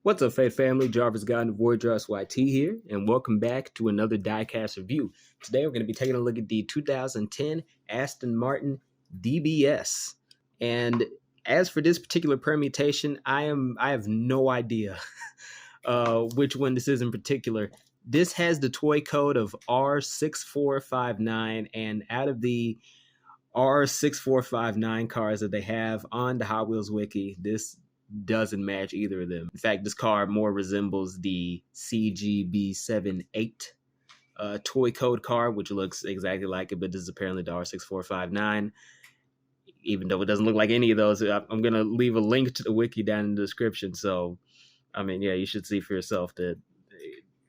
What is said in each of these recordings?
What's up, Fate Family? Jarvis God of Wardross YT here, and welcome back to another Diecast review. Today we're going to be taking a look at the 2010 Aston Martin DBS. And as for this particular permutation, I have no idea which one this is in particular. This has the toy code of R6459, and out of the R6459 cars that they have on the Hot Wheels Wiki, this doesn't match either of them. In fact, this car more resembles the CGB78 toy code car, which looks exactly like it, but this is apparently the R6459. Even though it doesn't look like any of those, I'm going to leave a link to the wiki down in the description. So, I mean, yeah, you should see for yourself that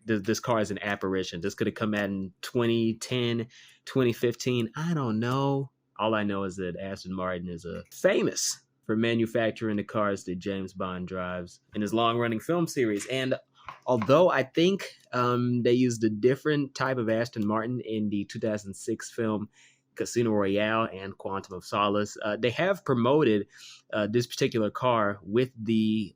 this car is an apparition. This could have come out in 2010, 2015. I don't know. All I know is that Aston Martin is famous for manufacturing the cars that James Bond drives in his long-running film series. And although I think they used a different type of Aston Martin in the 2006 film Casino Royale and Quantum of Solace, they have promoted this particular car with the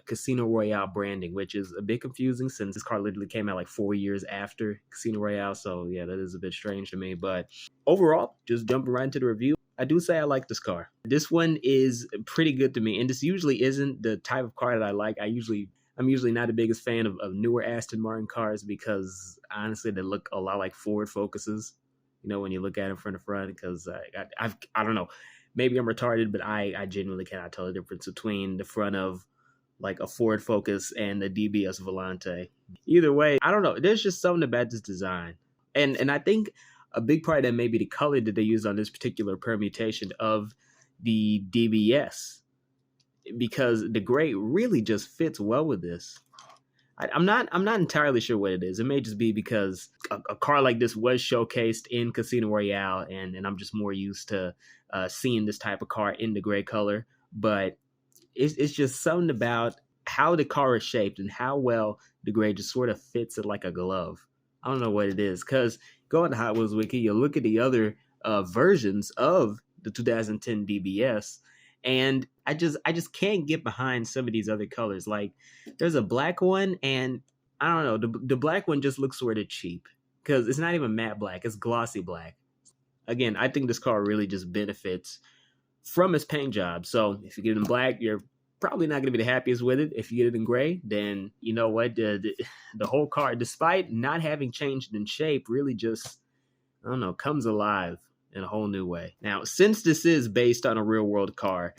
Casino Royale branding, which is a bit confusing since this car literally came out like 4 years after Casino Royale. So yeah, that is a bit strange to me. But overall, just jumping right into the review, I do say I like this car. This one is pretty good to me, and this usually isn't the type of car that I like. I'm usually not the biggest fan of newer Aston Martin cars because honestly, they look a lot like Ford Focuses. You know, when you look at them from the front, because I don't know, maybe I'm retarded, but I genuinely cannot tell the difference between the front of like a Ford Focus and the DBS Volante. Either way, I don't know. There's just something about this design, and I think a big part of that may be the color that they use on this particular permutation of the DBS, because the gray really just fits well with this. I'm not entirely sure what it is. It may just be because a car like this was showcased in Casino Royale, and I'm just more used to seeing this type of car in the gray color. But it's just something about how the car is shaped and how well the gray just sort of fits it like a glove. I don't know what it is, because go on the Hot Wheels Wiki, you look at the other versions of the 2010 DBS, and I just can't get behind some of these other colors. Like, there's a black one, and I don't know, the black one just looks sort of cheap because it's not even matte black, it's glossy black. Again, I think this car really just benefits from its paint job. So if you get it in black, you're probably not going to be the happiest with it. If you get it in gray, then you know what, the whole car, despite not having changed in shape, really just, I don't know, comes alive in a whole new way. Now, since this is based on a real world car,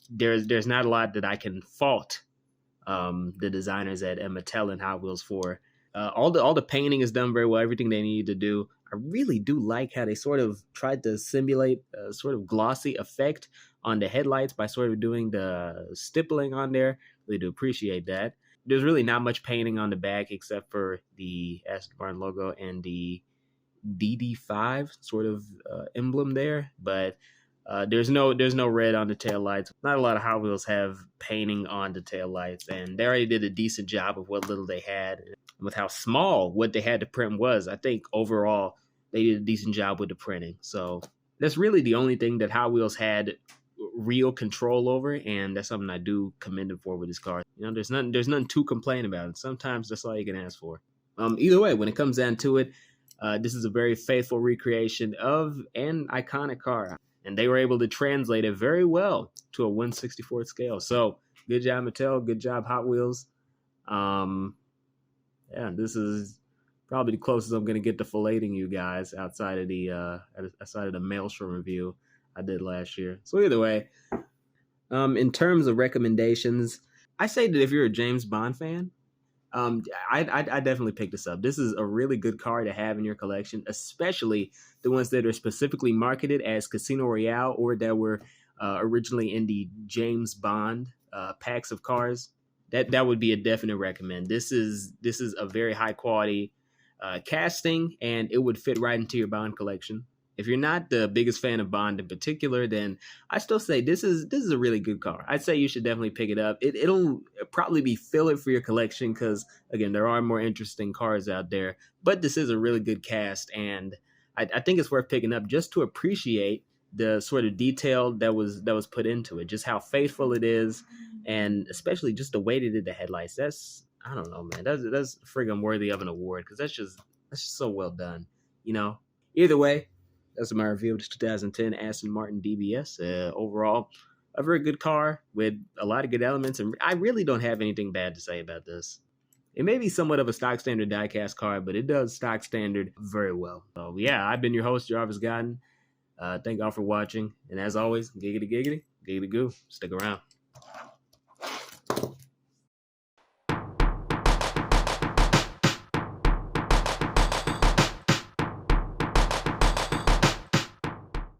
there's not a lot that I can fault the designers at Mattel and Hot Wheels for. All the painting is done very well, everything they need to do. I really do like how they sort of tried to simulate a sort of glossy effect on the headlights by sort of doing the stippling on there. Really do appreciate that. There's really not much painting on the back except for the Aston Martin logo and the DD5 sort of emblem there, but there's no red on the taillights. Not a lot of Hot Wheels have painting on the taillights, and they already did a decent job of what little they had. With how small what they had to print was, I think overall they did a decent job with the printing. So that's really the only thing that Hot Wheels had real control over, and that's something I do commend them for with this car. You know, there's nothing to complain about. Sometimes that's all you can ask for. Either way, when it comes down to it, this is a very faithful recreation of an iconic car, and they were able to translate it very well to a 1/64 scale. So good job, Mattel. Good job, Hot Wheels. Yeah, this is probably the closest I'm going to get to filleting you guys outside of the Maelstrom review I did last year. So either way, in terms of recommendations, I say that if you're a James Bond fan, I definitely pick this up. This is a really good car to have in your collection, especially the ones that are specifically marketed as Casino Royale or that were originally in the James Bond packs of cars. That would be a definite recommend. This is a very high quality casting, and it would fit right into your Bond collection. If you're not the biggest fan of Bond in particular, then I still say this is a really good car. I'd say you should definitely pick it up. It'll probably be fill it for your collection because, again, there are more interesting cars out there. But this is a really good cast, and I think it's worth picking up just to appreciate the sort of detail that was put into it, just how faithful it is, and especially just the way they did the headlights. That's, I don't know, man. That's friggin' worthy of an award, because that's just so well done. You know. Either way, that's my review of the 2010 Aston Martin DBS. Overall, a very good car with a lot of good elements, and I really don't have anything bad to say about this. It may be somewhat of a stock standard diecast car, but it does stock standard very well. So yeah, I've been your host, Jarvis Godden. Thank y'all for watching, and as always, giggity giggity, giggity goo. Stick around.